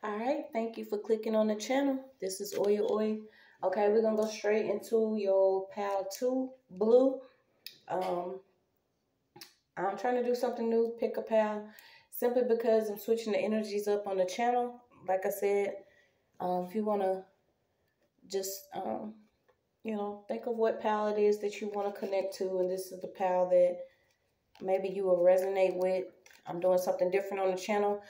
All right, thank you for clicking on the channel. This is OYAOY. Okay, we're gonna go straight into your Pal 2 blue. I'm trying to do something new, pick a pal, simply because I'm switching the energies up on the channel. Like I said, if you wanna just think of what pal it is that you want to connect to, and this is the pal that maybe you will resonate with. I'm doing something different on the channel.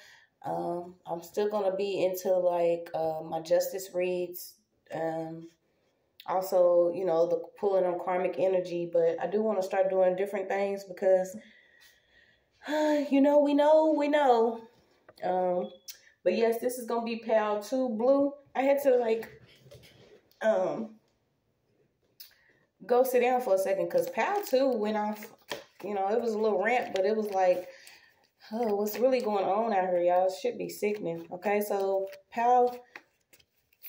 I'm still going to be into like my justice reads. Also, the pulling on karmic energy. But I do want to start doing different things because, we know. But yes, this is going to be Pal 2 Blue. I had to go sit down for a second because Pal 2 went off. It was a little rant, but it was like, oh, what's really going on out here, y'all? It should be sickening. Okay, so Pal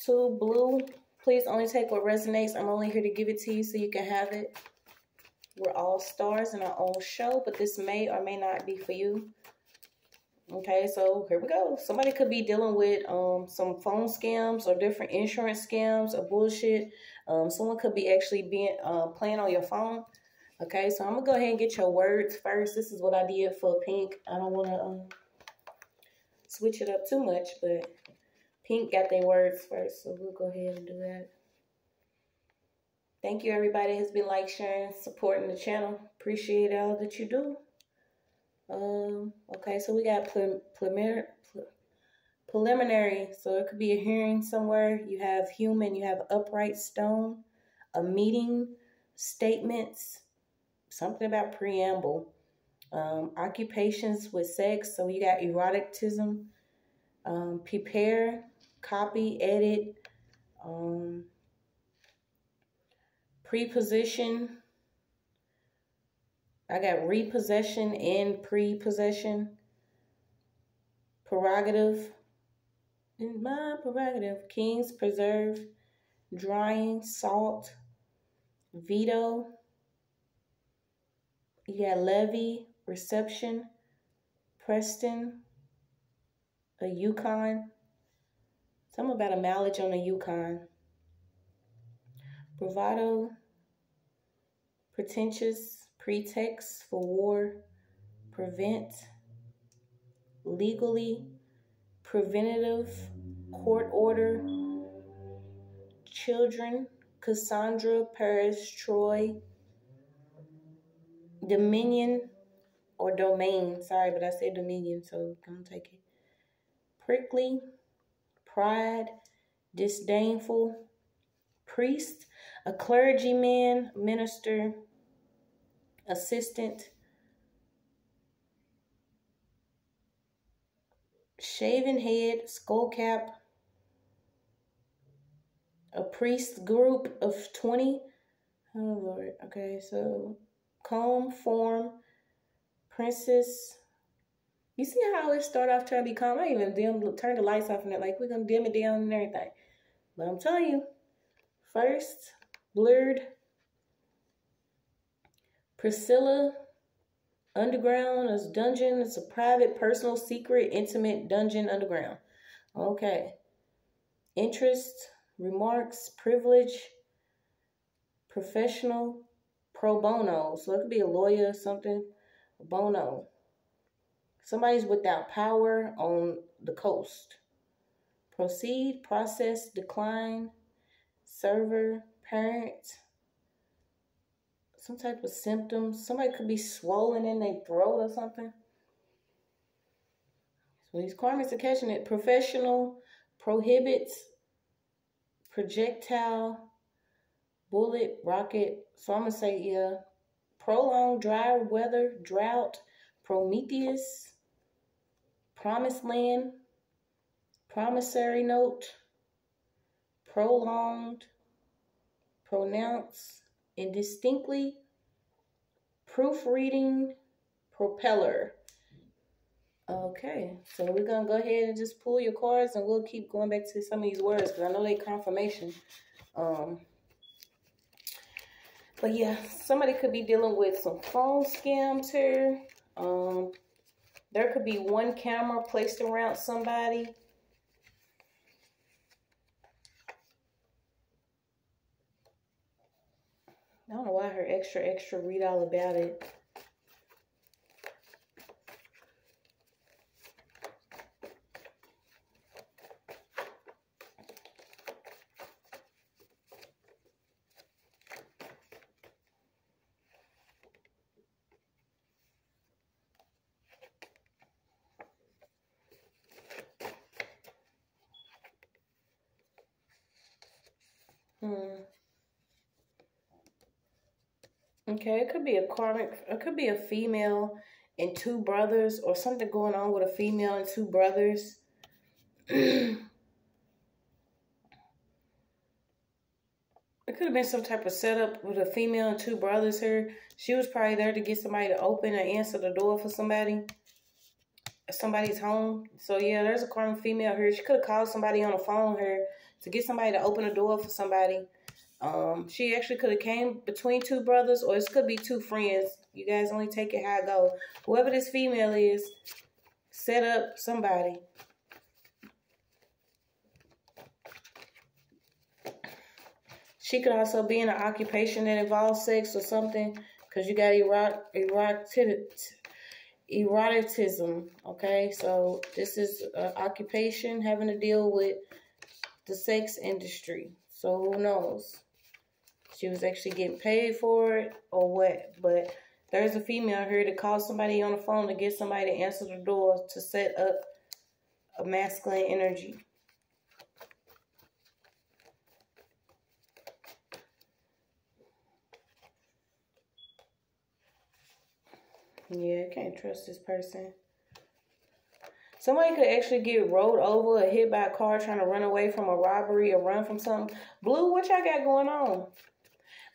2 Blue, please only take what resonates. I'm only here to give it to you so you can have it. We're all stars in our own show, but this may or may not be for you. Okay, so here we go. Somebody could be dealing with some phone scams or different insurance scams or bullshit. Someone could be actually playing on your phone. Okay, so I'm going to go ahead and get your words first. This is what I did for pink. I don't want to switch it up too much, but pink got their words first. So we'll go ahead and do that. Thank you, everybody who's been sharing, supporting the channel. Appreciate all that you do. Okay, so we got preliminary. So it could be a hearing somewhere. You have human, you have upright stone, a meeting, statements, something about preamble, occupations with sex. So you got eroticism, prepare, copy, edit, preposition. I got repossession and prepossession. Prerogative. In my prerogative. Kings, preserve, drying, salt, veto. You got levy, reception, Preston, a Yukon. Something about a mileage on a Yukon. Bravado, pretentious, pretext for war, prevent, legally, preventative, court order, children, Cassandra, Paris, Troy, dominion or domain. Sorry, but I said dominion, so I'm take it. Prickly, pride, disdainful, priest, a clergyman, minister, assistant, shaven head, skull cap, a priest group of 20. Oh, Lord. Okay, so comb, form, princess. You see how it start off trying to be calm? I even turn the lights off and they're like, we're going to dim it down and everything. But I'm telling you, first, blurred, Priscilla, underground, is dungeon. It's a private, personal, secret, intimate dungeon underground. Okay. Interest, remarks, privilege, professional, pro bono. So it could be a lawyer or something. Bono. Somebody's without power on the coast. Proceed, process, decline, server, parent. Some type of symptoms. Somebody could be swollen in their throat or something. So these karmics are catching it. Professional, prohibits, projectile, bullet, rocket. So I'm going to say, yeah. Prolonged dry weather, drought, Prometheus, promised land, promissory note, prolonged, pronounce, indistinctly, proofreading, propeller. Okay, so we're going to go ahead and just pull your cards and we'll keep going back to some of these words because I know they confirmation. But yeah, somebody could be dealing with some phone scams here. There could be one camera placed around somebody. I don't know why her extra read all about it. Okay, it could be a karmic, it could be a female and two brothers, or something going on with a female and two brothers. It could have been some type of setup with a female and two brothers here. She was probably there to get somebody to open and answer the door for somebody's home. So yeah, there's a karmic female here. She could have called somebody on the phone here to get somebody to open the door for somebody. She actually could have came between two brothers, or it could be two friends. You guys only take it how it goes. Whoever this female is, set up somebody. She could also be in an occupation that involves sex or something, because you got eroticism. Okay, so this is an occupation having to deal with the sex industry. So who knows? She was actually getting paid for it or what. But there's a female here to call somebody on the phone to get somebody to answer the door to set up a masculine energy. Yeah, I can't trust this person. Somebody could actually get rolled over or hit by a car trying to run away from a robbery or run from something. Blue, what y'all got going on?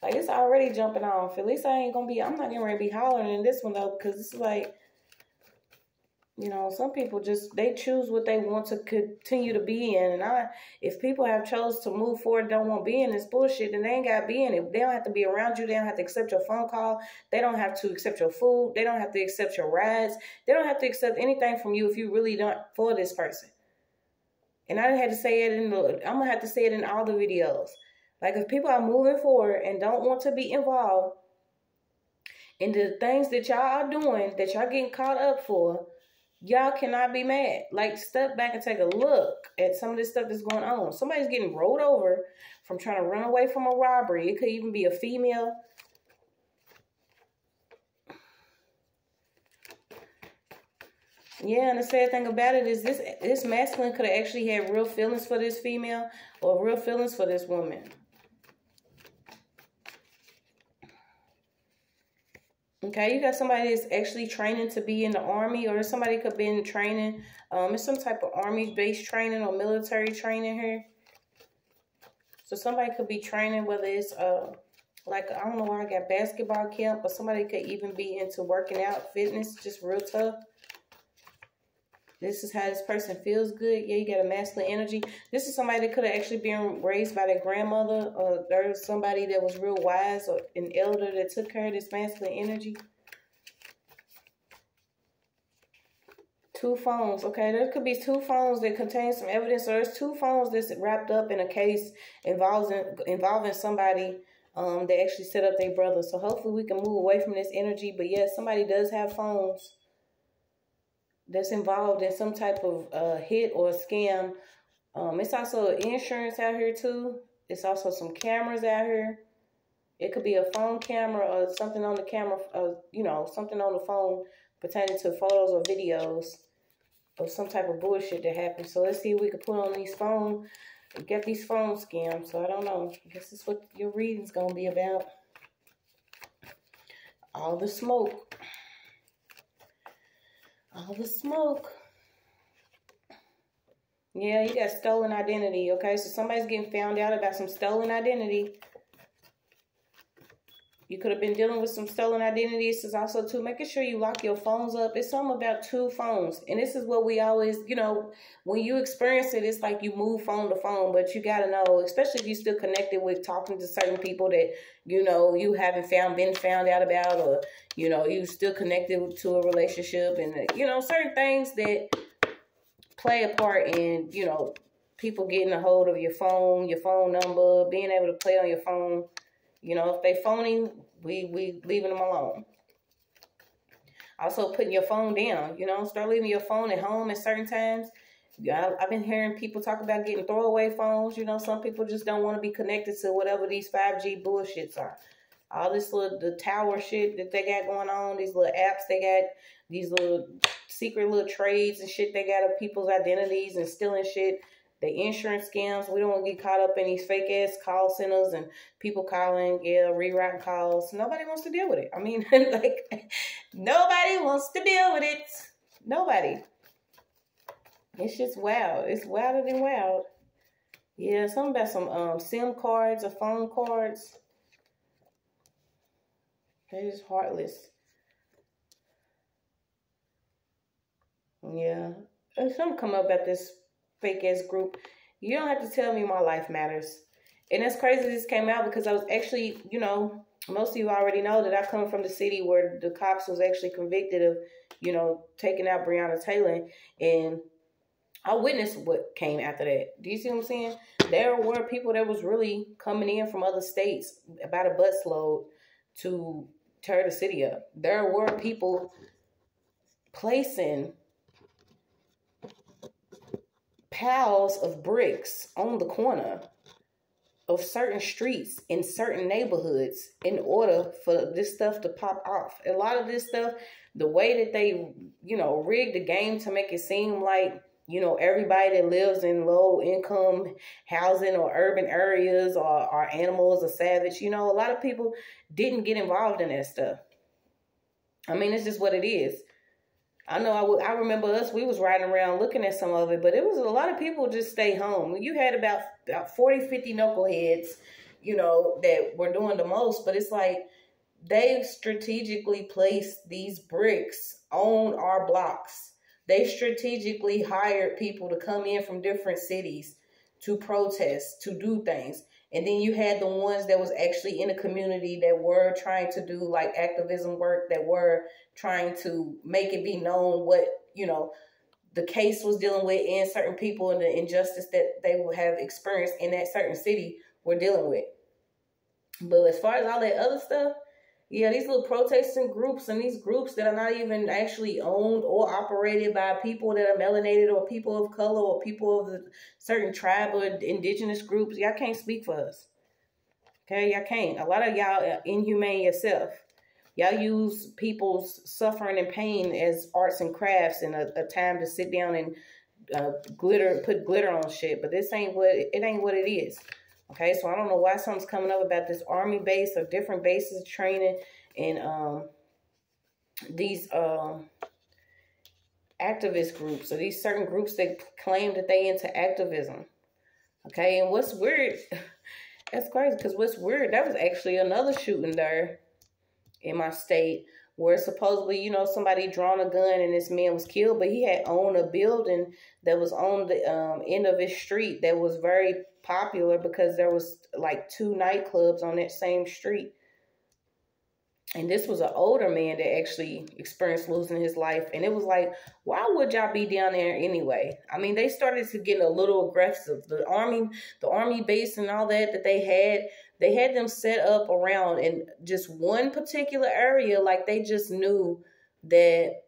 Like, it's already jumping off. At least I'm not getting ready to be hollering in this one, though, because it's like, you know, some people just, they choose what they want to continue to be in. And if people have chose to move forward, don't want to be in this bullshit, then they ain't got to be in it. They don't have to be around you. They don't have to accept your phone call. They don't have to accept your food. They don't have to accept your rides. They don't have to accept anything from you if you really don't for this person. And I didn't have to say it I'm going to have to say it in all the videos. Like, if people are moving forward and don't want to be involved in the things that y'all are doing, that y'all getting caught up for, y'all cannot be mad. Like, step back and take a look at some of this stuff that's going on. Somebody's getting rolled over from trying to run away from a robbery. It could even be a female. Yeah, and the sad thing about it is this masculine could have actually had real feelings for this female or real feelings for this woman. Okay, you got somebody that's actually training to be in the army, or somebody could be in training. It's some type of army-based training or military training here. So somebody could be training, whether it's like, I don't know why I got basketball camp, but somebody could even be into working out, fitness, just real tough. This is how this person feels good. Yeah, you got a masculine energy. This is somebody that could have actually been raised by their grandmother, or there was somebody that was real wise, or an elder that took care of this masculine energy. Two phones. Okay, there could be two phones that contain some evidence. So there's two phones that's wrapped up in a case involving somebody that actually set up their brother. So hopefully we can move away from this energy. But yes, somebody does have phones that's involved in some type of hit or scam. It's also insurance out here too. It's also some cameras out here. It could be a phone camera or something on the camera, you know, something on the phone pertaining to photos or videos of some type of bullshit that happened. So let's see if we can put on these phones, get these phone scams. So I don't know. I guess this is what your reading's going to be about. All the smoke. All the smoke. Yeah, you got stolen identity, okay? So somebody's getting found out about some stolen identity. You could have been dealing with some stolen identities. This is also, too, making sure you lock your phones up. It's something about two phones. And this is what we always, you know, when you experience it, it's like you move phone to phone. But you got to know, especially if you're still connected with talking to certain people that, you know, you haven't been found out about, or, you know, you still connected to a relationship. And, you know, certain things that play a part in, you know, people getting a hold of your phone number, being able to play on your phone. You know, if they phony, we leaving them alone. Also, putting your phone down. You know, start leaving your phone at home at certain times. Yeah, I've been hearing people talk about getting throwaway phones. You know, some people just don't want to be connected to whatever these 5G bullshits are. All this the tower shit that they got going on, these little apps they got, these little secret little trades and shit they got of people's identities and stealing shit. The insurance scams, we don't want to get caught up in these fake ass call centers and people calling, rewriting calls. Nobody wants to deal with it. I mean, like, nobody wants to deal with it. Nobody. It's just wild. It's wilder than wild. Yeah, something about some SIM cards or phone cards. They're just heartless. Yeah. And something come up about this fake ass group. You don't have to tell me my life matters. And that's crazy this came out because I was actually, you know, most of you already know that I come from the city where the cops was actually convicted of, you know, taking out Breonna Taylor. And I witnessed what came after that. Do you see what I'm saying? There were people that was really coming in from other states about a busload to tear the city up. There were people placing piles of bricks on the corner of certain streets in certain neighborhoods in order for this stuff to pop off. A lot of this stuff, the way that they, you know, rigged the game to make it seem like, you know, everybody that lives in low income housing or urban areas or animals or savage, you know, a lot of people didn't get involved in that stuff. I mean, it's just what it is. I know I remember us, we was riding around looking at some of it, but it was a lot of people just stay home. You had about 40, 50 knuckleheads, you know, that were doing the most, but it's like they strategically placed these bricks on our blocks. They strategically hired people to come in from different cities to protest, to do things. And then you had the ones that was actually in the community that were trying to do like activism work, that were trying to make it be known what, you know, the case was dealing with and certain people and the injustice that they would have experienced in that certain city were dealing with. But as far as all that other stuff, yeah, these little protesting groups and these groups that are not even actually owned or operated by people that are melanated or people of color or people of the certain tribe or indigenous groups, y'all can't speak for us. Okay, y'all can't. A lot of y'all are inhumane yourself. Y'all use people's suffering and pain as arts and crafts and a time to sit down and put glitter on shit. But this ain't what it is. Okay, so I don't know why something's coming up about this army base or different bases training and these activist groups or these certain groups that claim that they into activism. Okay, and what's weird, that's crazy because what's weird, that was actually another shooting there in my state where supposedly, you know, somebody drawn a gun and this man was killed, but he had owned a building that was on the end of his street that was very popular because there was like 2 nightclubs on that same street. And this was an older man that actually experienced losing his life. And it was like, why would y'all be down there anyway? I mean, they started to get a little aggressive. The army base and all that they had them set up around in just one particular area. Like they just knew that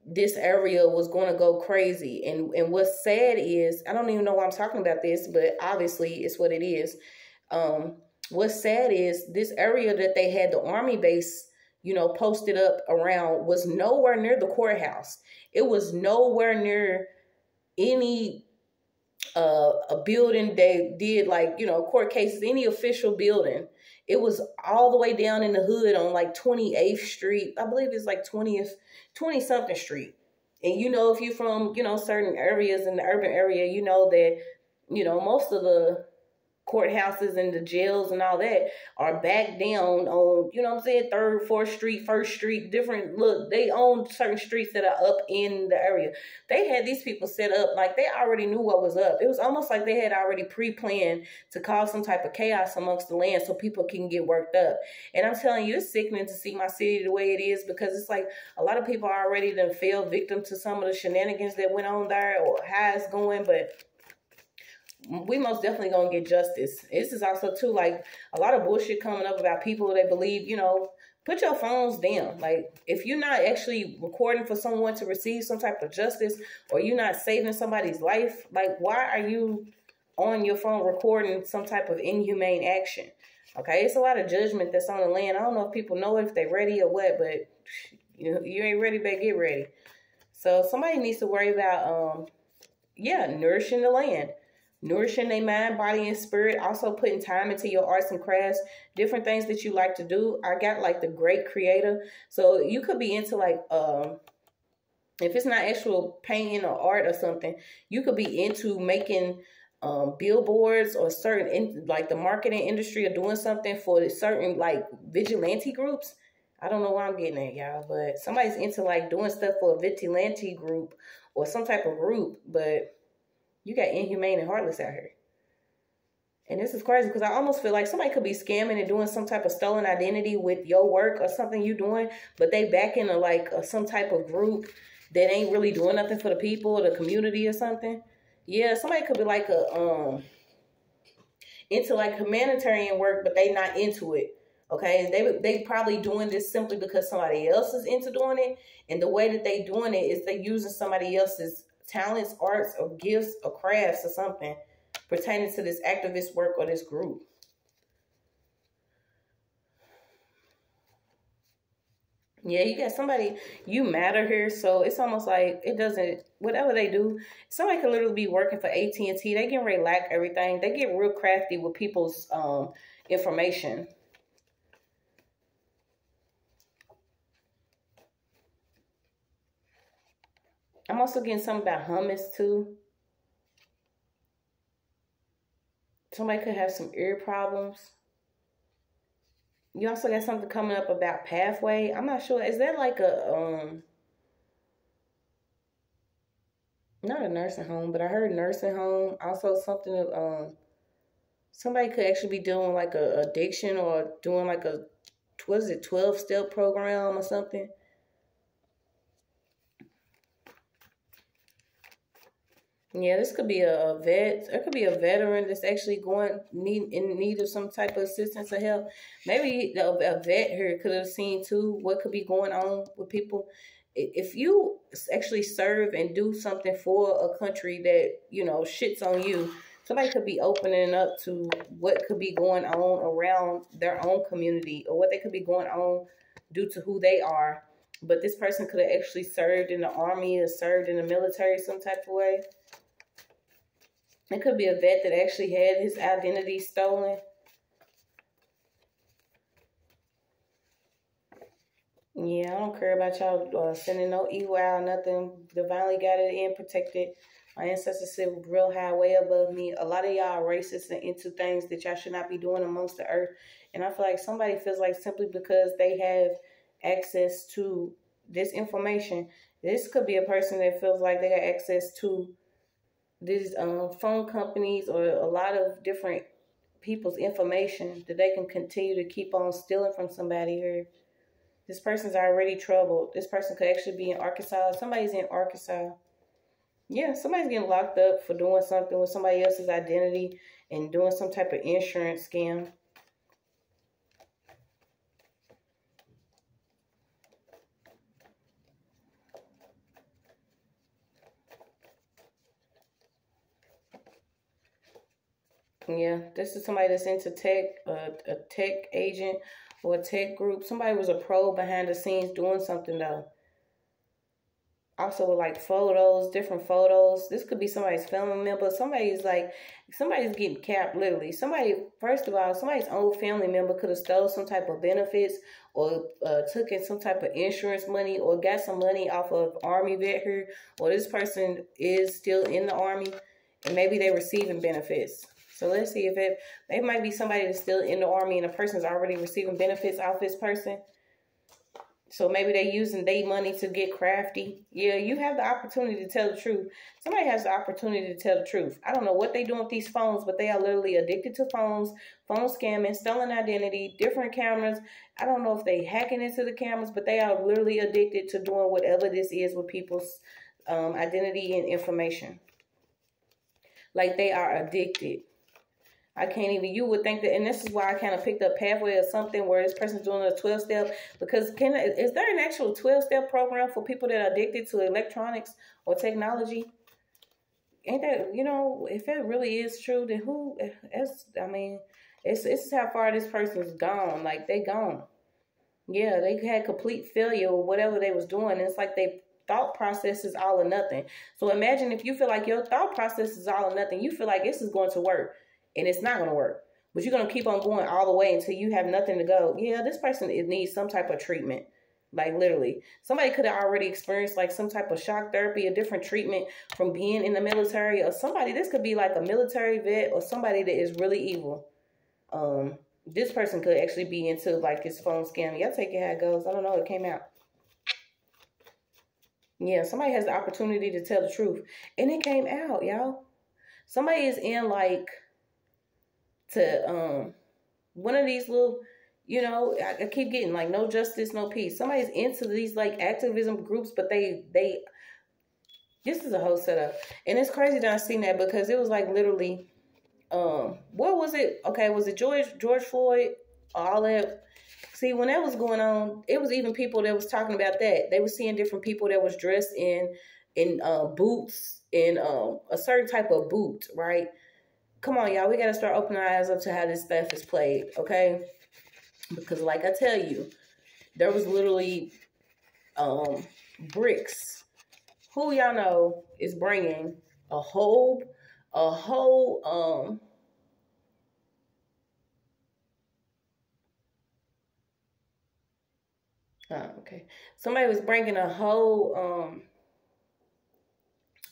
this area was going to go crazy. And what's sad is, I don't even know why I'm talking about this, but obviously it's what it is. What's sad is this area that they had the army base, you know, posted up around was nowhere near the courthouse. It was nowhere near any a building they did like, you know, court cases, any official building. It was all the way down in the hood on like 28th Street. I believe it's like 20-something Street. And, you know, if you're from, you know, certain areas in the urban area, you know that, you know, most of the courthouses and the jails and all that are back down on, you know what I'm saying, 3rd, 4th Street, 1st Street, different, look, they own certain streets that are up in the area. They had these people set up like they already knew what was up. It was almost like they had already pre-planned to cause some type of chaos amongst the land so people can get worked up. And I'm telling you, it's sickening to see my city the way it is because it's like a lot of people already done fell victim to some of the shenanigans that went on there or how it's going, but we most definitely gonna get justice. This is also too, like, a lot of bullshit coming up about people that believe, you know, put your phones down. Like, if you're not actually recording for someone to receive some type of justice, or you're not saving somebody's life, like, why are you on your phone recording some type of inhumane action? Okay, it's a lot of judgment that's on the land. I don't know if people know if they're ready or what, but you ain't ready, but get ready. So somebody needs to worry about, nourishing the land. Nourishing their mind, body, and spirit. Also putting time into your arts and crafts. Different things that you like to do. I got like the great creator. So you could be into like, if it's not actual painting or art or something, you could be into making billboards or certain, like the marketing industry, or doing something for certain like vigilante groups. I don't know where I'm getting at, y'all, but somebody's into like doing stuff for a vigilante group or some type of group, but you got inhumane and heartless out here. And this is crazy because I almost feel like somebody could be scamming and doing some type of stolen identity with your work or something you doing, but they back into like some type of group that ain't really doing nothing for the people or the community or something. Yeah, somebody could be like into like humanitarian work, but they not into it. Okay, they probably doing this simply because somebody else is into doing it, and the way that they doing it is they using somebody else's talents, arts, or gifts, or crafts, or something pertaining to this activist work or this group. Yeah, you got somebody, you matter here, so it's almost like it doesn't, whatever they do, somebody could literally be working for AT&T, they get ready to lack everything, they get real crafty with people's information. I'm also getting something about hummus too. Somebody could have some ear problems. You also got something coming up about pathway. I'm not sure. Is that like a, not a nursing home, but I heard nursing home. Also something, somebody could actually be doing like a addiction or doing like a, what is it, 12-step program or something. Yeah, this could be a vet. There could be a veteran that's actually in need of some type of assistance or help. Maybe a vet here could have seen too what could be going on with people. If you actually serve and do something for a country that, you know, shits on you, somebody could be opening up to what could be going on around their own community or what they could be going on due to who they are. But this person could have actually served in the army or served in the military some type of way. It could be a vet that actually had his identity stolen. Yeah, I don't care about y'all sending no evil out, nothing. Divinely guided and protected. My ancestors sit real high, way above me. A lot of y'all are racist and into things that y'all should not be doing amongst the earth. And I feel like somebody feels like simply because they have access to this information, this could be a person that feels like they got access to these phone companies or a lot of different people's information that they can continue to keep on stealing from somebody here. This person's already troubled. This person could actually be in Arkansas. Somebody's in Arkansas. Yeah, somebody's getting locked up for doing something with somebody else's identity and doing some type of insurance scam. Yeah, this is somebody that's into tech, a tech agent or a tech group. Somebody was a pro behind the scenes doing something though. Also with like photos, different photos. This could be somebody's family member. Somebody's getting capped literally. First of all, somebody's old family member could have stole some type of benefits or took in some type of insurance money or got some money off of Army vet here. Or this person is still in the Army and maybe they're receiving benefits. So let's see if it might be somebody that's still in the Army and the person's already receiving benefits off this person. So maybe they're using their money to get crafty. Yeah, you have the opportunity to tell the truth. Somebody has the opportunity to tell the truth. I don't know what they're doing with these phones, but they are literally addicted to phones, phone scamming, stolen identity, different cameras. I don't know if they hacking into the cameras, but they are literally addicted to doing whatever this is with people's identity and information. like they are addicted. I can't even, you would think that, and this is why I kind of picked up Pathway or something where this person's doing a 12-step, because is there an actual 12-step program for people that are addicted to electronics or technology? Ain't that, you know, if it really is true, then who, I mean, it's how far this person's gone. Like, they gone. Yeah, they had complete failure or whatever they was doing. It's like they thought process is all or nothing. So imagine if you feel like your thought process is all or nothing, you feel like this is going to work. And it's not going to work. But you're going to keep on going all the way until you have nothing to go. Yeah, this person needs some type of treatment. Like, literally. Somebody could have already experienced, like, some type of shock therapy, a different treatment from being in the military. Or somebody, this could be like a military vet or somebody that is really evil. This person could actually be into, like, this phone scam. Y'all take it how it goes. I don't know. It came out. Yeah, somebody has the opportunity to tell the truth. And it came out, y'all. Somebody is in, like, to one of these little, you know, I keep getting like no justice, no peace. Somebody's into these like activism groups, but they this is a whole setup. And it's crazy that I seen that because it was like literally what was it? Okay, was it George Floyd? All that. See, when that was going on, it was even people that was talking about that. They were seeing different people that was dressed in boots, in a certain type of boot, right? Come on, y'all. We got to start opening our eyes up to how this stuff is played, okay? Because like I tell you, there was literally bricks. Who y'all know is bringing a whole okay. Somebody was bringing a whole,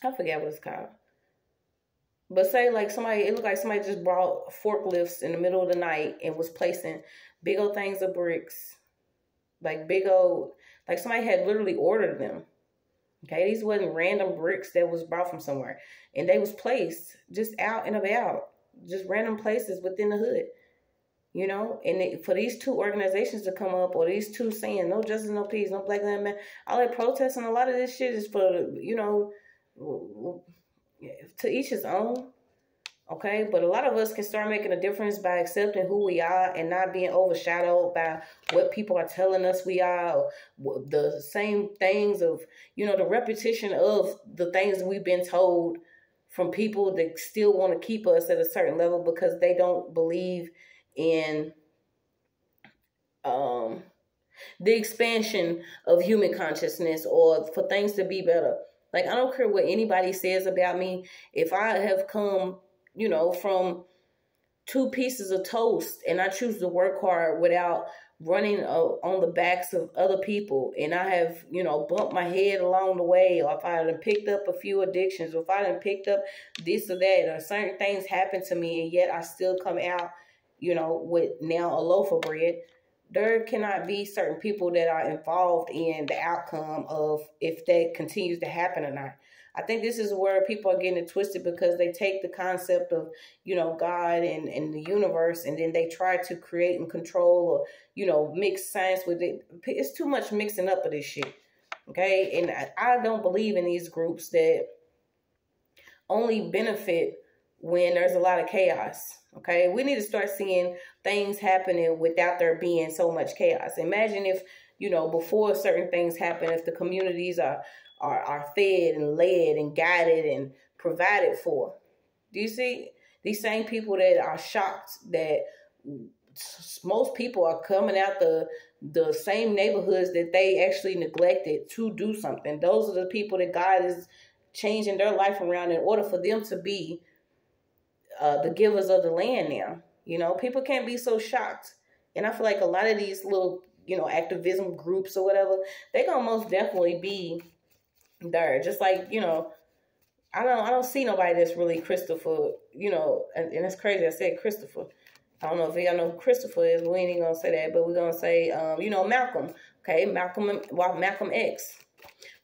I forget what it's called. But say like somebody, it looked like somebody just brought forklifts in the middle of the night and was placing big old things of bricks. Like big old, like somebody had literally ordered them. Okay, these wasn't random bricks that was brought from somewhere. And they was placed just out and about. Just random places within the hood. You know, and for these two organizations to come up, or these two saying no justice, no peace, no black lives matter, all that protesting, a lot of this shit is for, you know, to each his own, okay? But a lot of us can start making a difference by accepting who we are and not being overshadowed by what people are telling us we are, or the same things of, you know, the repetition of the things that we've been told from people that still want to keep us at a certain level because they don't believe in the expansion of human consciousness or for things to be better. Like, I don't care what anybody says about me. If I have come, you know, from 2 pieces of toast and I choose to work hard without running on the backs of other people, and I have, you know, bumped my head along the way, or if I had picked up a few addictions, or if I had picked up this or that, or certain things happen to me, and yet I still come out, you know, with now a loaf of bread, there cannot be certain people that are involved in the outcome of if that continues to happen or not. I think this is where people are getting it twisted because they take the concept of, you know, God and the universe, and then they try to create and control or, you know, mix science with it. It's too much mixing up of this shit. Okay. And I don't believe in these groups that only benefit when there's a lot of chaos. Okay, we need to start seeing things happening without there being so much chaos. Imagine if, you know, before certain things happen, if the communities are fed and led and guided and provided for. Do you see? These same people that are shocked that most people are coming out the same neighborhoods that they actually neglected to do something. Those are the people that God is changing their life around in order for them to be the givers of the land now. You know, people can't be so shocked. And I feel like a lot of these little, you know, activism groups or whatever, they're going to most definitely be there. Just like, you know, I don't see nobody that's really Christopher, you know, and it's crazy I said Christopher. I don't know if y'all know who Christopher is, but we ain't even going to say that, but we're going to say, you know, Malcolm. Okay, Malcolm X.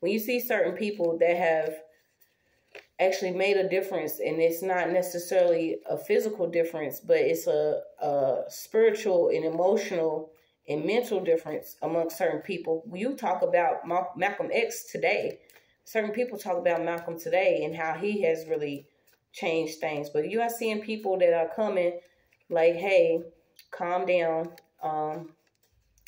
When you see certain people that have actually made a difference, and it's not necessarily a physical difference, but it's a spiritual and emotional and mental difference among certain people. When you talk about Malcolm X today, certain people talk about Malcolm today and how he has really change things. But you are seeing people that are coming like, hey, calm down.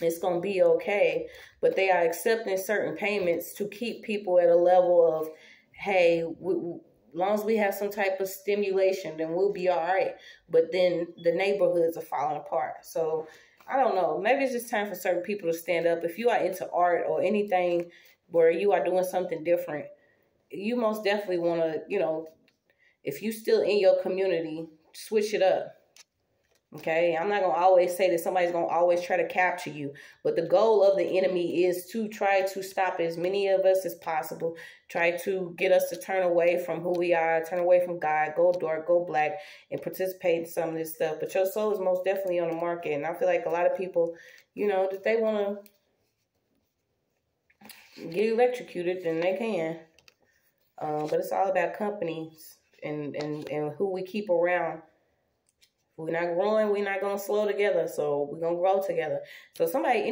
It's going to be okay. But they are accepting certain payments to keep people at a level of, hey, as long as we have some type of stimulation, then we'll be all right. But then the neighborhoods are falling apart. So I don't know. Maybe it's just time for certain people to stand up. If you are into art or anything where you are doing something different, you most definitely want to, you know, if you still in your community, switch it up. Okay, I'm not going to always say that somebody's going to always try to capture you, but the goal of the enemy is to try to stop as many of us as possible, try to get us to turn away from who we are, turn away from God, go dark, go black, and participate in some of this stuff. But your soul is most definitely on the market, and I feel like a lot of people, you know, that they want to get electrocuted, then they can. But it's all about companies and who we keep around. We're not growing, we're not going to slow together, so we're going to grow together. So somebody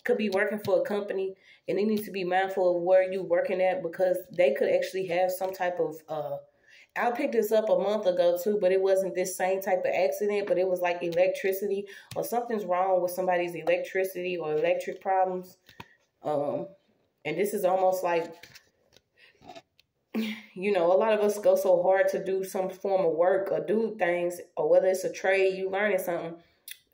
could be working for a company, and they need to be mindful of where you're working at, because they could actually have some type of, I picked this up a month ago too, but it wasn't this same type of accident, but it was like electricity, or something's wrong with somebody's electricity or electric problems. And this is almost like, you know, a lot of us go so hard to do some form of work or do things, or whether it's a trade, you learning something,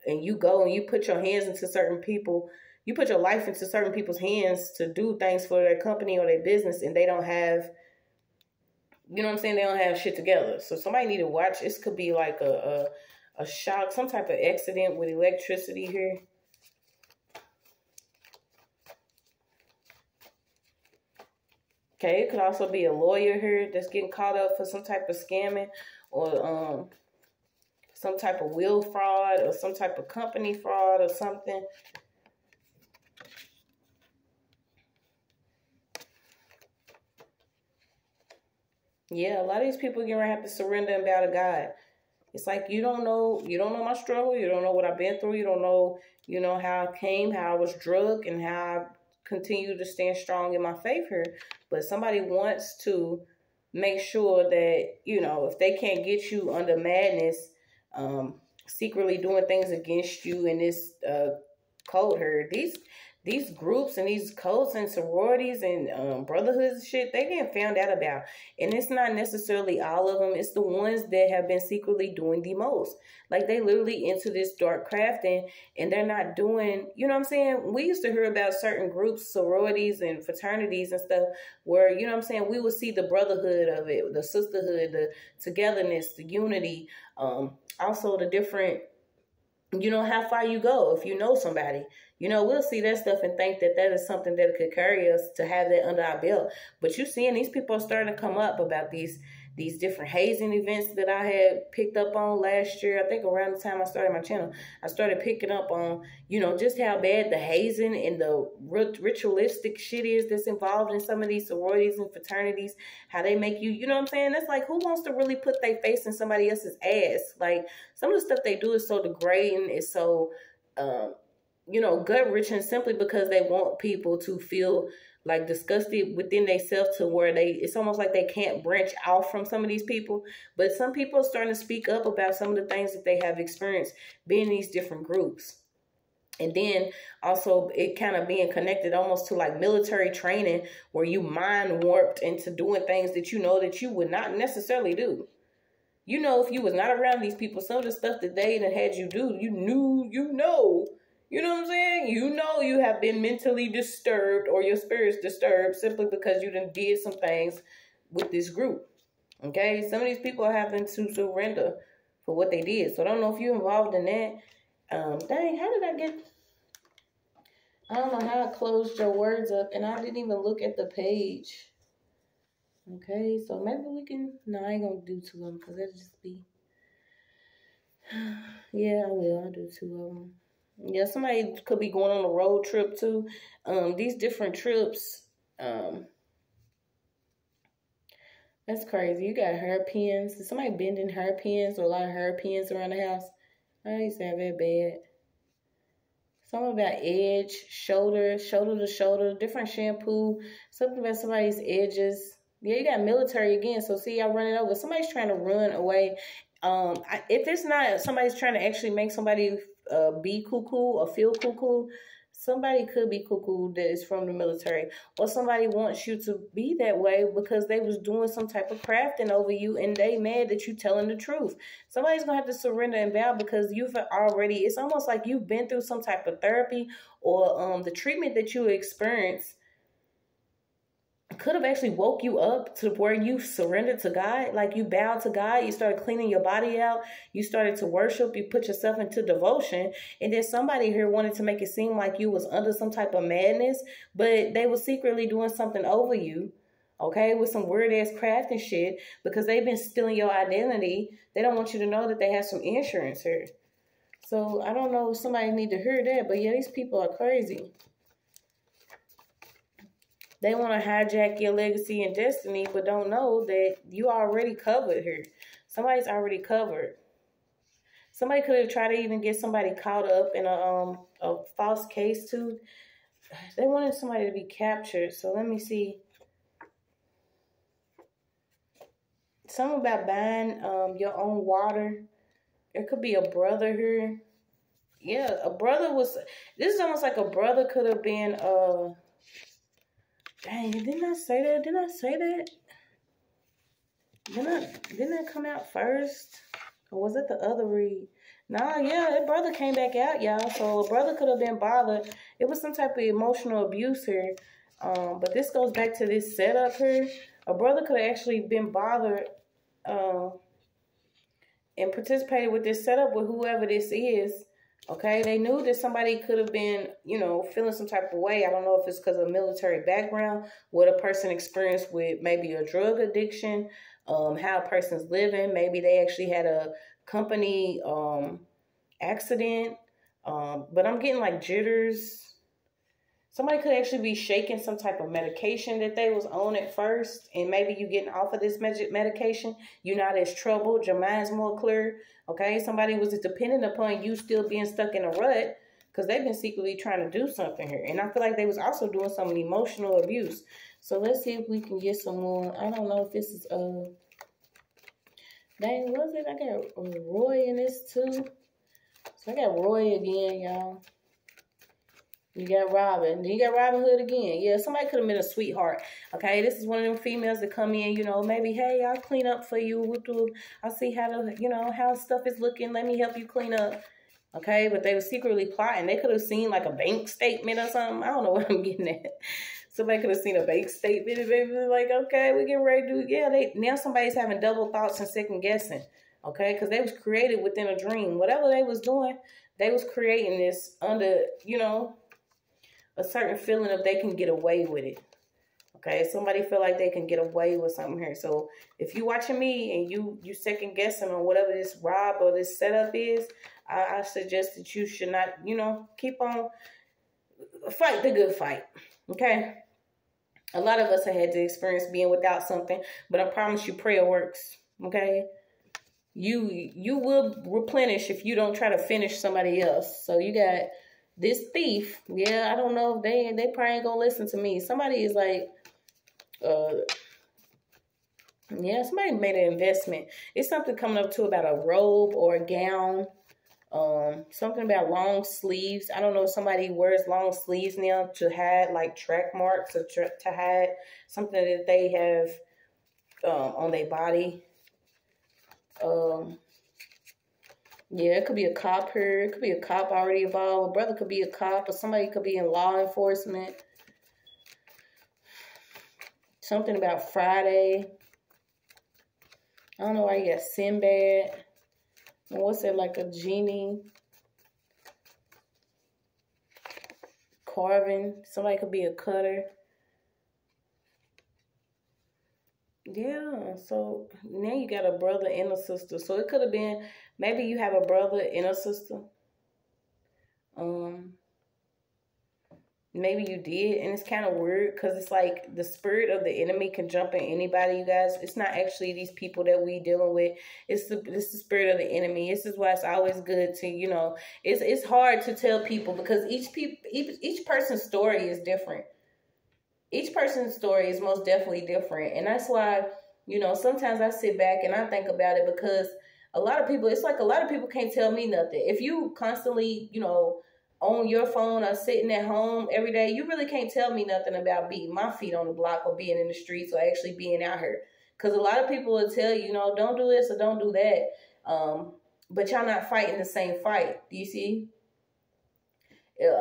and you go and you put your hands into certain people, you put your life into certain people's hands to do things for their company or their business, and they don't have, you know what I'm saying, they don't have shit together. So somebody need to watch. This could be like a shock, some type of accident with electricity here. Okay, it could also be a lawyer here that's getting caught up for some type of scamming, or some type of will fraud, or some type of company fraud or something. Yeah, a lot of these people are going to have to surrender and bow to God. It's like, you don't know my struggle, you don't know what I've been through, you don't know, how I came, how I was drugged, and how I continue to stand strong in my faith here. But somebody wants to make sure that, if they can't get you under madness, secretly doing things against you in this code here, these groups and these cults and sororities and brotherhoods and shit, they get found out about. And it's not necessarily all of them. It's the ones that have been secretly doing the most. Like, they literally into this dark crafting, and they're not doing, you know what I'm saying? We used to hear about certain groups, sororities and fraternities and stuff, where, we would see the brotherhood of it, the sisterhood, the togetherness, the unity, also the different, how far you go if you know somebody. We'll see that stuff and think that that is something that could carry us to have that under our belt. But you're seeing these people are starting to come up about these different hazing events that I had picked up on last year. I think around the time I started my channel, I started picking up on, just how bad the hazing and the ritualistic shit is that's involved in some of these sororities and fraternities, how they make you, you know what I'm saying? That's like, who wants to really put their face in somebody else's ass? Like, some of the stuff they do is so degrading, it's so, gut-wrenching, simply because they want people to feel like disgusted within themselves, to where it's almost like they can't branch out from some of these people. But some people are starting to speak up about some of the things that they have experienced being in these different groups. And then also it kind of being connected almost to like military training, where you mind warped into doing things that that you would not necessarily do. If you was not around these people, some of the stuff that they done had you do, you know what I'm saying? You have been mentally disturbed, or your spirit's disturbed, simply because you done did some things with this group. Okay? Some of these people are having to surrender for what they did. So I don't know if you're involved in that. Dang, how did I get... I don't know how I closed your words up, and I didn't even look at the page. Okay, so maybe we can... No, I ain't gonna do two of them, because that'll just be... Yeah, I will. I'll do two of them. Yeah, somebody could be going on a road trip too. These different trips, that's crazy. You got hairpins. Is somebody bending hairpins, or a lot of hairpins around the house? I used to have that bad. Something about edge, shoulder to shoulder, different shampoo. Something about somebody's edges. Yeah, you got military again. So see, y'all running over. Somebody's trying to run away. If it's not somebody's trying to actually make somebody be cuckoo or feel cuckoo, somebody could be cuckoo that is from the military, or somebody wants you to be that way because they was doing some type of crafting over you and they mad that you telling the truth. Somebody's gonna have to surrender and bow because you've already, it's almost like you've been through some type of therapy, or the treatment that you experienced could have actually woke you up to where you surrendered to God. Like you bowed to God, you started cleaning your body out, you started to worship, you put yourself into devotion, and then somebody here wanted to make it seem like you was under some type of madness, but they were secretly doing something over you, okay, with some weird ass craft and shit, because they've been stealing your identity. They don't want you to know that they have some insurance here. So I don't know if somebody need to hear that, but yeah, these people are crazy. They want to hijack your legacy and destiny, but don't know that you already covered here. Somebody's already covered. Somebody could have tried to even get somebody caught up in a false case too. They wanted somebody to be captured. So let me see. Something about buying your own water. There could be a brother here. Yeah, a brother was. This is almost like a brother could have been Dang, didn't I say that? Didn't I say that? Didn't that come out first? Or was it the other read? Nah, yeah, that brother came back out, y'all. So a brother could have been bothered. It was some type of emotional abuse here. But this goes back to this setup here. A brother could have actually been bothered and participated with this setup with whoever this is. Okay, they knew that somebody could have been, you know, feeling some type of way. I don't know if it's because of military background, what a person experienced with maybe a drug addiction, how a person's living. Maybe they actually had a company accident. But I'm getting like jitters. Somebody could actually be shaking some type of medication that they was on at first. And maybe you getting off of this medication. You're not as troubled. Your mind's more clear. Okay, somebody was dependent upon you still being stuck in a rut because they've been secretly trying to do something here. And I feel like they was also doing some emotional abuse. So let's see if we can get some more. I don't know if this is, dang, was it? I got Roy in this too. So I got Roy again, y'all. You got Robin. Then you got Robin Hood again. Yeah, somebody could have been a sweetheart. Okay, this is one of them females that come in, you know, maybe, hey, I'll clean up for you. I'll see how the, you know, how stuff is looking. Let me help you clean up. Okay, but they were secretly plotting. They could have seen like a bank statement or something. I don't know what I'm getting at. Somebody could have seen a bank statement and they were like, okay, we're getting ready to do it. Yeah, now somebody's having double thoughts and second guessing. Okay, because they was created within a dream. Whatever they was doing, they was creating this under, you know, a certain feeling of they can get away with it. Okay, somebody feel like they can get away with something here. So if you watching me and you second guessing on whatever this rob or this setup is, I suggest that you should not, you know, keep on fight the good fight. Okay, a lot of us have had to experience being without something, but I promise you, prayer works. Okay, you will replenish if you don't try to finish somebody else. So you got this thief. Yeah, I don't know if they probably ain't gonna listen to me. Somebody is like, yeah, somebody made an investment. It's something coming up to about a robe or a gown. Something about long sleeves. I don't know if somebody wears long sleeves now to hide like track marks or to hide something that they have on their body. Yeah, it could be a cop here. It could be a cop already involved. A brother could be a cop, or somebody could be in law enforcement. Something about Friday. I don't know why you got Sinbad. And what's it, like a genie? Carving. Somebody could be a cutter. Yeah, so now you got a brother and a sister. So it could have been, maybe you have a brother and a sister. Maybe you did, and it's kind of weird because it's like the spirit of the enemy can jump in anybody, you guys. It's not actually these people that we dealing with. It's the spirit of the enemy. This is why it's always good to, you know, it's hard to tell people because each person's story is different. each person's story is most definitely different. And that's why, you know, sometimes I sit back and I think about it, because a lot of people, it's like a lot of people can't tell me nothing. If you constantly, you know, on your phone or sitting at home every day, you really can't tell me nothing about beating my feet on the block or being in the streets or actually being out here. Because a lot of people will tell you, you know, don't do this or don't do that. But y'all not fighting the same fight. Do you see?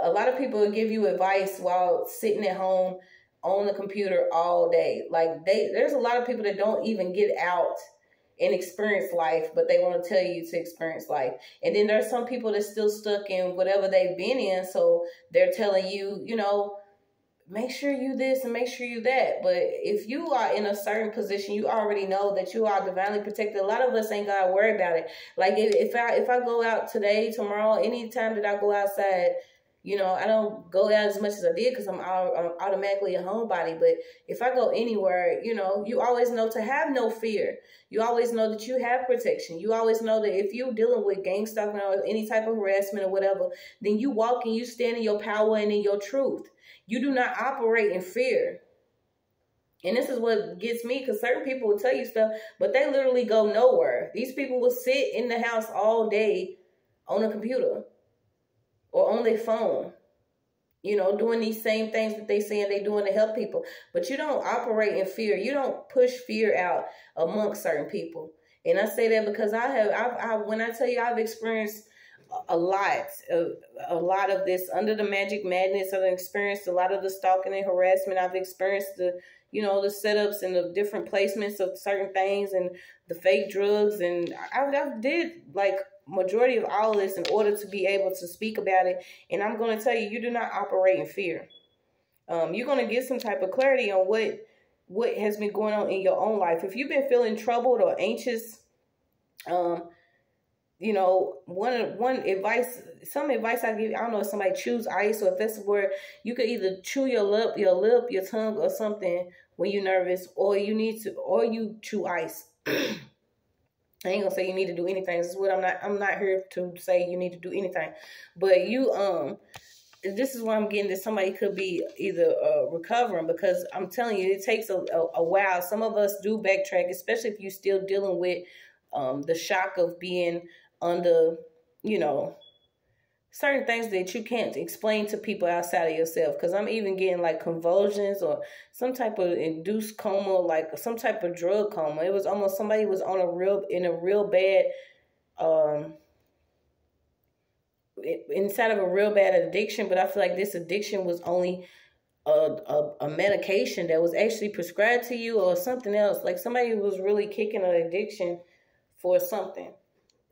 A lot of people will give you advice while sitting at home on the computer all day. Like there's a lot of people that don't even get out and experience life, but they want to tell you to experience life. And then there's some people that's still stuck in whatever they've been in, so they're telling you, you know, make sure you this and make sure you that. But if you are in a certain position, you already know that you are divinely protected. A lot of us ain't gotta worry about it. Like if I go out today, tomorrow, anytime that I go outside, you know, I don't go out as much as I did because I'm automatically a homebody. But if I go anywhere, you know, you always know to have no fear. You always know that you have protection. You always know that if you're dealing with gang stalking or any type of harassment or whatever, then you walk and you stand in your power and in your truth. You do not operate in fear. And this is what gets me, because certain people will tell you stuff, but they literally go nowhere. These people will sit in the house all day on a computer or on their phone, you know, doing these same things that they saying they doing to help people. But you don't operate in fear. You don't push fear out amongst certain people. And I say that because when I tell you I've experienced a lot of this under the magic madness. I've experienced a lot of the stalking and harassment. I've experienced the, you know, the setups and the different placements of certain things and the fake drugs. And I did like majority of all of this in order to be able to speak about it. And I'm going to tell you, you do not operate in fear. You're going to get some type of clarity on what has been going on in your own life. If you've been feeling troubled or anxious, you know, some advice I give you, I don't know if somebody chews ice or if that's where you could either chew your lip, your tongue or something when you're nervous, or you chew ice. I ain't gonna say you need to do anything. This is what I'm not here to say you need to do anything. But you, this is why I'm getting that somebody could be either recovering, because I'm telling you, it takes a while. Some of us do backtrack, especially if you're still dealing with the shock of being under, you know, certain things that you can't explain to people outside of yourself. Because I'm even getting like convulsions or some type of induced coma, like some type of drug coma. It was almost somebody was on in a real bad, inside of a real bad addiction. But I feel like this addiction was only a medication that was actually prescribed to you or something else. Like somebody was really kicking an addiction for something.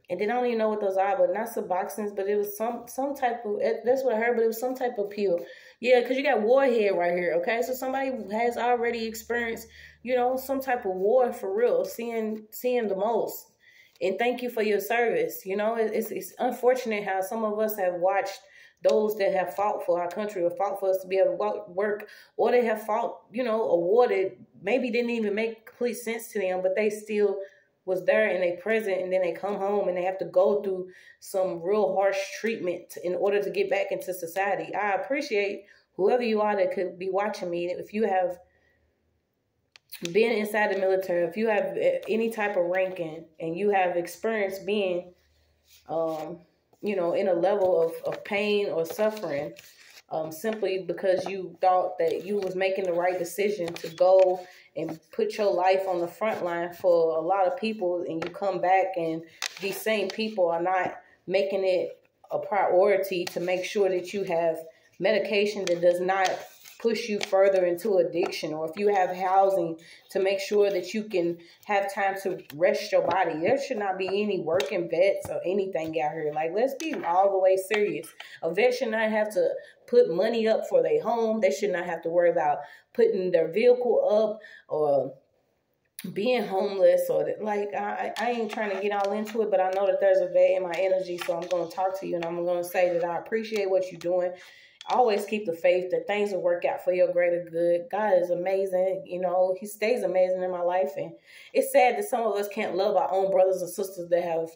And then I don't even know what those are, but not Suboxones, but it was some type of, that's what I heard, but it was some type of pill. Yeah, because you got warhead right here, okay? So somebody has already experienced, you know, some type of war for real, seeing the most. And thank you for your service. You know, it's unfortunate how some of us have watched those that have fought for our country or fought for us to be able to work, or they have fought, you know, a war that maybe didn't even make complete sense to them, but they still was there and they present, and then they come home and they have to go through some real harsh treatment in order to get back into society. I appreciate whoever you are that could be watching me. If you have been inside the military, if you have any type of ranking and you have experienced being, you know, in a level of pain or suffering, simply because you thought that you was making the right decision to go and put your life on the front line for a lot of people, and you come back and these same people are not making it a priority to make sure that you have medication that does not push you further into addiction, or if you have housing to make sure that you can have time to rest your body. There should not be any working vets or anything out here. Like, let's be all the way serious. A vet should not have to put money up for their home. They should not have to worry about putting their vehicle up or being homeless, or like, I ain't trying to get all into it, but I know that there's a vet in my energy, so I'm going to talk to you and I'm going to say that I appreciate what you're doing. Always keep the faith that things will work out for your greater good. God is amazing. You know, he stays amazing in my life. And it's sad that some of us can't love our own brothers and sisters that have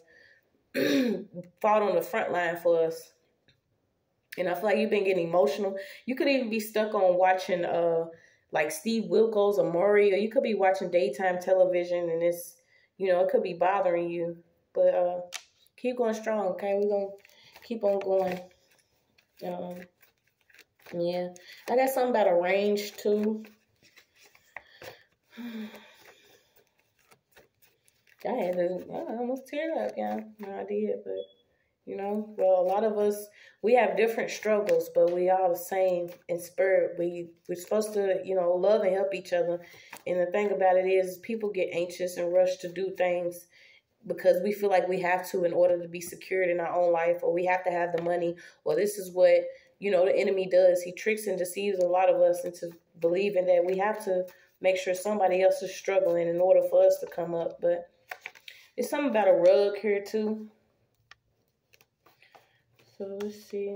fought on the front line for us. And I feel like you've been getting emotional. You could even be stuck on watching, like Steve Wilkos or Maury, or you could be watching daytime television and it's, you know, it could be bothering you. But keep going strong, okay? We're going to keep on going. Yeah. I got something about a range, too. I almost teared up, yeah. No, I did, but, you know, well, a lot of us, we have different struggles, but we all the same in spirit. We're supposed to, you know, love and help each other. And the thing about it is people get anxious and rush to do things because we feel like we have to in order to be secured in our own life, or we have to have the money, or this is what, you know, the enemy does. He tricks and deceives a lot of us into believing that we have to make sure somebody else is struggling in order for us to come up. But there's something about a rug here, too. So let's see.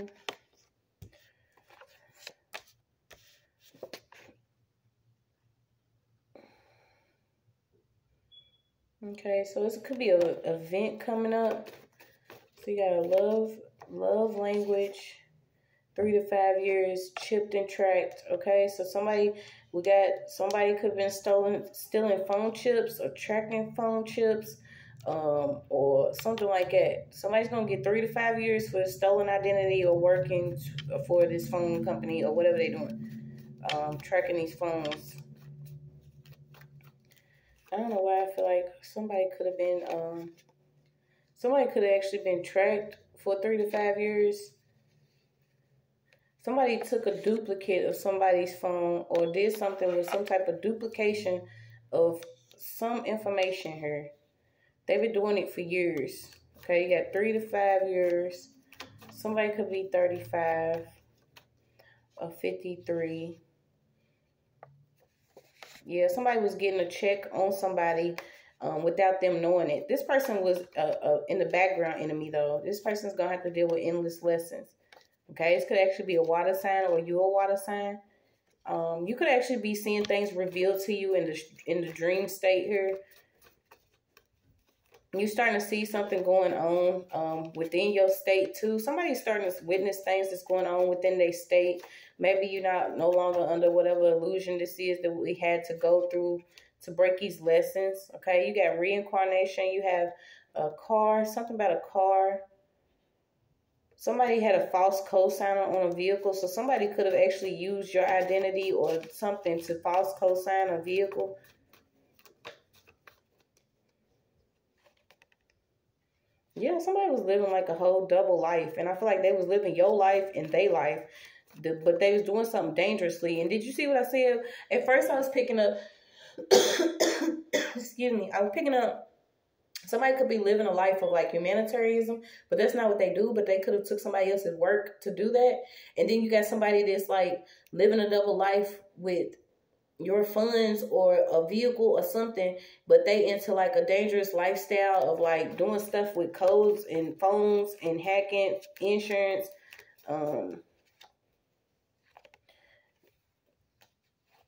Okay, so this could be an event coming up. So you got a love language, 3 to 5 years, chipped and tracked. Okay, so somebody could have been stealing phone chips or tracking phone chips, or something like that. Somebody's gonna get 3 to 5 years for stolen identity or working for this phone company or whatever they're doing, tracking these phones. I don't know why I feel like somebody could have actually been tracked for 3 to 5 years. Somebody took a duplicate of somebody's phone or did something with some type of duplication of some information here. They've been doing it for years. Okay, you got 3 to 5 years. Somebody could be 35 or 53. Yeah, somebody was getting a check on somebody without them knowing it. This person was in the background enemy, though. This person's going to have to deal with endless lessons. Okay, this could actually be a water sign, or you're a water sign. You could actually be seeing things revealed to you in the dream state here. You're starting to see something going on within your state, too. Somebody's starting to witness things that's going on within their state. Maybe you're no longer under whatever illusion this is that we had to go through to break these lessons. Okay, you got reincarnation. You have a car, something about a car. Somebody had a false cosigner on a vehicle. So somebody could have actually used your identity or something to false cosign a vehicle. Yeah, somebody was living like a whole double life. And I feel like they was living your life and their life. But they was doing something dangerously. And did you see what I said? At first I was picking up, excuse me, I was picking up, somebody could be living a life of like humanitarianism, but that's not what they do. But they could have took somebody else's work to do that. And then you got somebody that's like living a double life with your funds or a vehicle or something, but they into like a dangerous lifestyle of like doing stuff with codes and phones and hacking, insurance.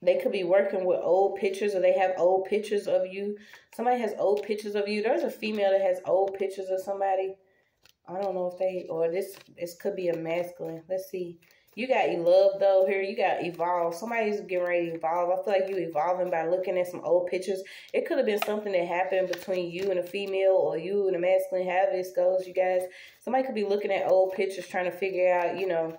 They could be working with old pictures, or they have old pictures of you. Somebody has old pictures of you. There's a female that has old pictures of somebody. I don't know if they, or this could be a masculine. Let's see. You got love though here. You got evolve. Somebody's getting ready to evolve. I feel like you evolving by looking at some old pictures. It could have been something that happened between you and a female, or you and a masculine. However this goes, you guys. Somebody could be looking at old pictures trying to figure out, you know,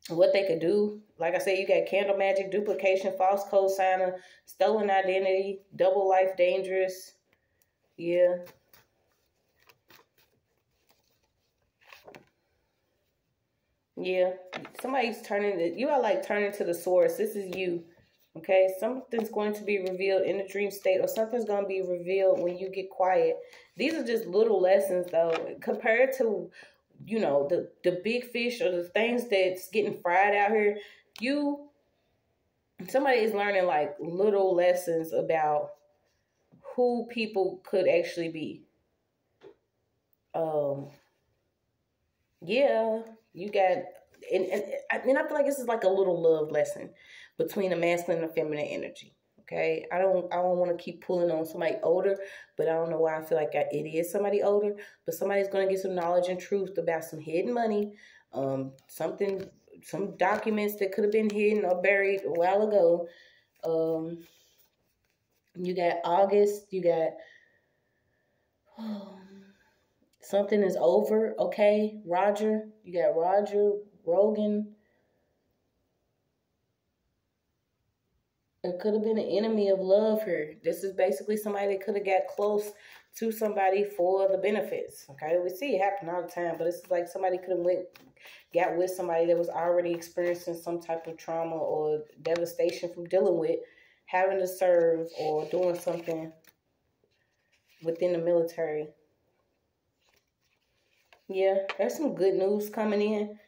what they could do. Like I said, you got candle magic, duplication, false cosigner, stolen identity, double life, dangerous. Yeah. Yeah. Somebody's turning, you are like turning to the source. This is you. Okay. Something's going to be revealed in the dream state, or something's going to be revealed when you get quiet. These are just little lessons though, compared to, you know, the big fish or the things that's getting fried out here. Somebody is learning like little lessons about who people could actually be. Yeah, you got, and I feel like this is like a little love lesson between the masculine and feminine energy. Okay, I don't want to keep pulling on somebody older, but I don't know why I feel like it is somebody older. But somebody's going to get some knowledge and truth about some hidden money, something some documents that could have been hidden or buried a while ago. You got August. You got something is over. Okay, Roger. You got Roger, Rogan. It could have been an enemy of love here. This is basically somebody that could have got close to somebody for the benefits. Okay, we see it happen all the time, but it's like somebody could have got with somebody that was already experiencing some type of trauma or devastation from dealing with having to serve or doing something within the military. Yeah, there's some good news coming in.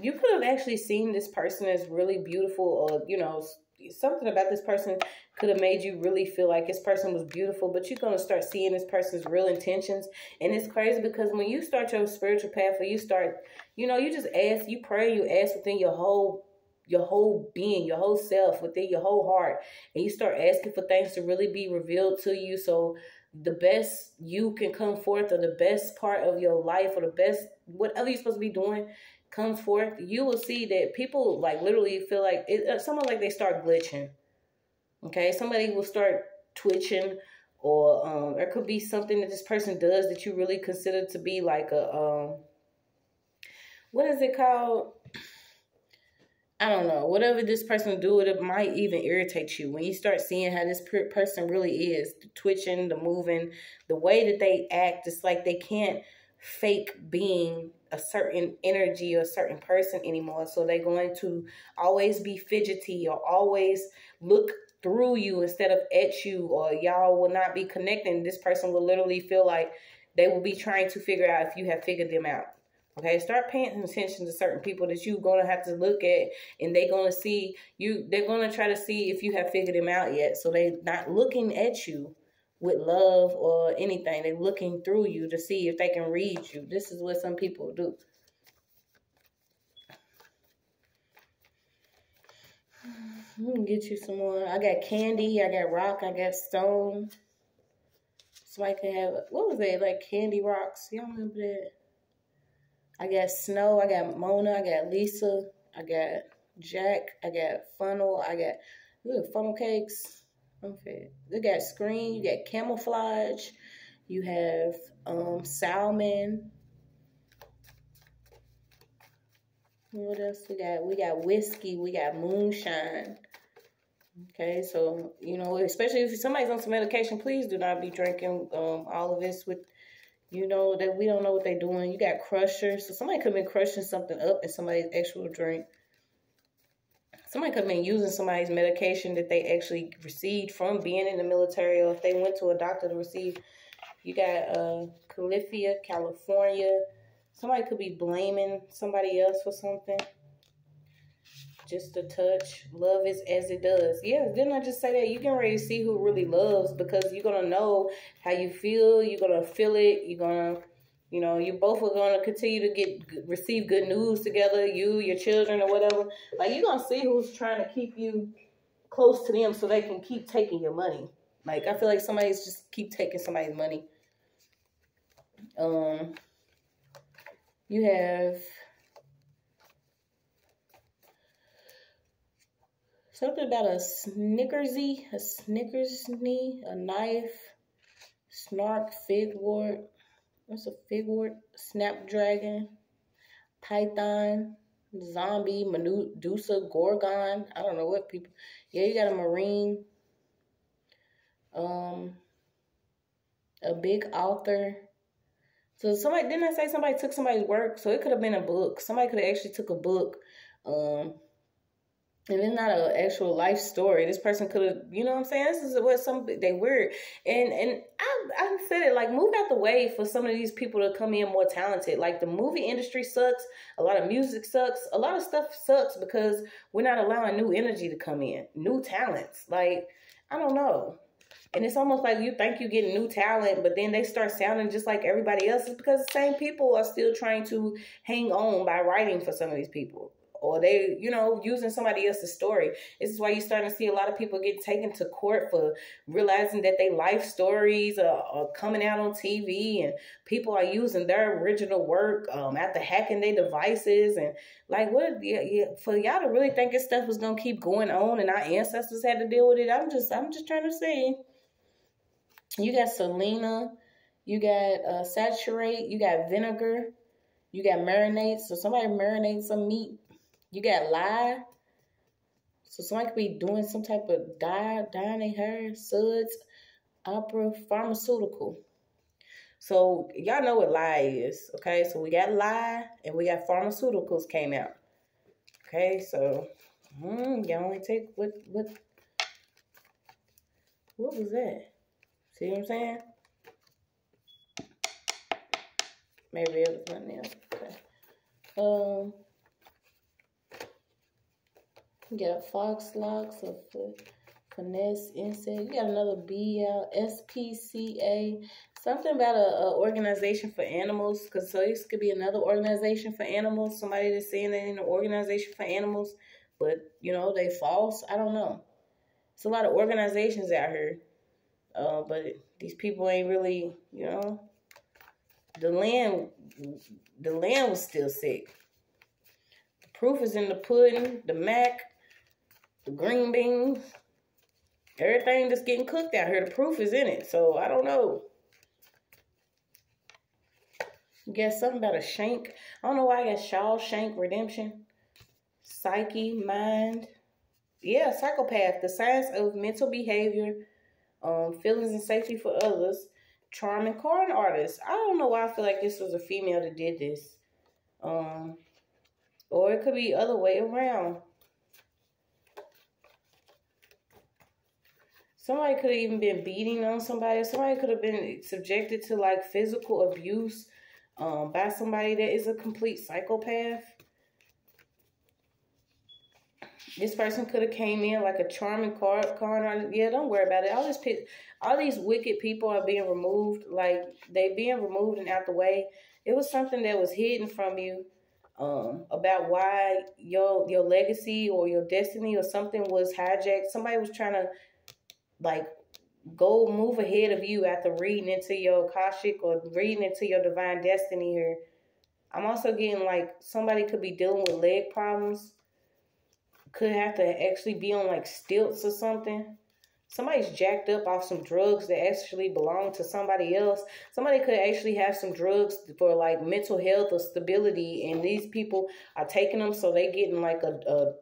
You could have actually seen this person as really beautiful, or, you know, something about this person could have made you really feel like this person was beautiful, but you're going to start seeing this person's real intentions. And it's crazy because when you start your spiritual path, or you start, you know, you just ask, you pray, you ask within your whole being, your whole self, within your whole heart, and you start asking for things to really be revealed to you, so the best you can come forth, or the best part of your life, or the best whatever you're supposed to be doing comes forth. You will see that people like literally feel like someone like they start glitching. Okay, somebody will start twitching, or there could be something that this person does that you really consider to be like a what is it called? I don't know. Whatever this person do, it might even irritate you when you start seeing how this person really is. The twitching, the moving, the way that they act. It's like they can't fake being a certain energy or a certain person anymore. So they're going to always be fidgety, or always look through you instead of at you, or y'all will not be connecting. This person will literally feel like they will be trying to figure out if you have figured them out. Okay, start paying attention to certain people that you're going to have to look at, and they're going to see you. They're going to try to see if you have figured them out yet. So they're not looking at you with love or anything. They're looking through you to see if they can read you. This is what some people do. Let me get you some more. I got candy, I got rock, I got stone. Somebody can have, what was that? Like candy rocks. Y'all remember that? I got Snow, I got Mona, I got Lisa, I got Jack, I got Funnel, I got funnel cakes. Okay. You got Screen, you got Camouflage, you have Salmon. What else we got? We got Whiskey, we got Moonshine. Okay, so, you know, especially if somebody's on some medication, please do not be drinking all of this with, you know, that we don't know what they're doing. You got Crusher. So somebody could have been crushing something up in somebody's actual drink. Somebody could have been using somebody's medication that they actually received from being in the military, or if they went to a doctor to receive. You got Califia, California. Somebody could be blaming somebody else for something. Just a touch. Love is as it does. Yeah, didn't I just say that? You can ready to see who really loves, because you're going to know how you feel. You're going to feel it. You're going to, you know, you both are going to continue to receive good news together. You, your children, or whatever. Like, you're going to see who's trying to keep you close to them so they can keep taking your money. Like, I feel like somebody's just keep taking somebody's money. You have something about a Snickersy, a Snickersney, a knife, snark, figwort. What's a figwort? Snapdragon, python, zombie, Medusa, gorgon. I don't know what people. Yeah, you got a marine. A big author. So somebody, didn't I say somebody took somebody's work? So it could have been a book. Somebody could have actually took a book. And it's not an actual life story. This person could have, you know what I'm saying? This is what they weird. And I said it, like, move out the way for some of these people to come in more talented. Like, the movie industry sucks. A lot of music sucks. A lot of stuff sucks because we're not allowing new energy to come in. New talents. Like, I don't know. And it's almost like you think you're getting new talent, but then they start sounding just like everybody else. It's because the same people are still trying to hang on by writing for some of these people. or they, you know, using somebody else's story. This is why you're starting to see a lot of people get taken to court for realizing that their life stories are coming out on TV, and people are using their original work after hacking their devices. And like, what, for y'all to really think this stuff was gonna keep going on and our ancestors had to deal with it, I'm just trying to say. You got Selena, you got saturate, you got vinegar, you got marinate, so somebody marinates some meat. You got lie, so somebody could be doing some type of dyeing their hair, suds, opera, pharmaceutical. So y'all know what lie is, okay? So we got lie and we got pharmaceuticals came out. Okay, so y'all only take what was that? See what I'm saying? Maybe it was nothing else. Okay. You got fox locks, a finesse insect. You got another B out, SPCA. Something about a organization for animals, because so this could be another organization for animals. Somebody that's saying they're in an organization for animals, but you know they false. I don't know. It's a lot of organizations out here, but these people ain't really, you know. The land was still sick. The proof is in the pudding, the mac, the green beans, everything that's getting cooked out here. The proof is in it. So I don't know. You got something about a shank. I don't know why I got Shawshank Redemption. Psyche, mind. Yeah, psychopath. The science of mental behavior, feelings and safety for others. Charm and con artist. I don't know why I feel like this was a female that did this. Or it could be other way around. Somebody could have even been beating on somebody. Somebody could have been subjected to like physical abuse by somebody that is a complete psychopath. This person could have came in like a charming con artist. Yeah, don't worry about it. All these wicked people are being removed. Like, they being removed and out the way. It was something that was hidden from you about why your legacy or your destiny or something was hijacked. Somebody was trying to, like, go move ahead of you after reading into your Akashic or reading into your divine destiny here. I'm also getting, like, somebody could be dealing with leg problems. Could have to actually be on like stilts or something. Somebody's jacked up off some drugs that actually belong to somebody else. Somebody could actually have some drugs for like mental health or stability, and these people are taking them, so they getting like a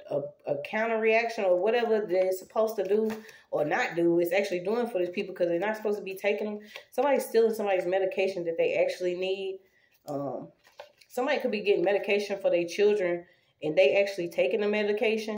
counter reaction or whatever they're supposed to do or not do. It's actually doing for these people because they're not supposed to be taking them. Somebody's stealing somebody's medication that they actually need. Somebody could be getting medication for their children and they actually taking the medication.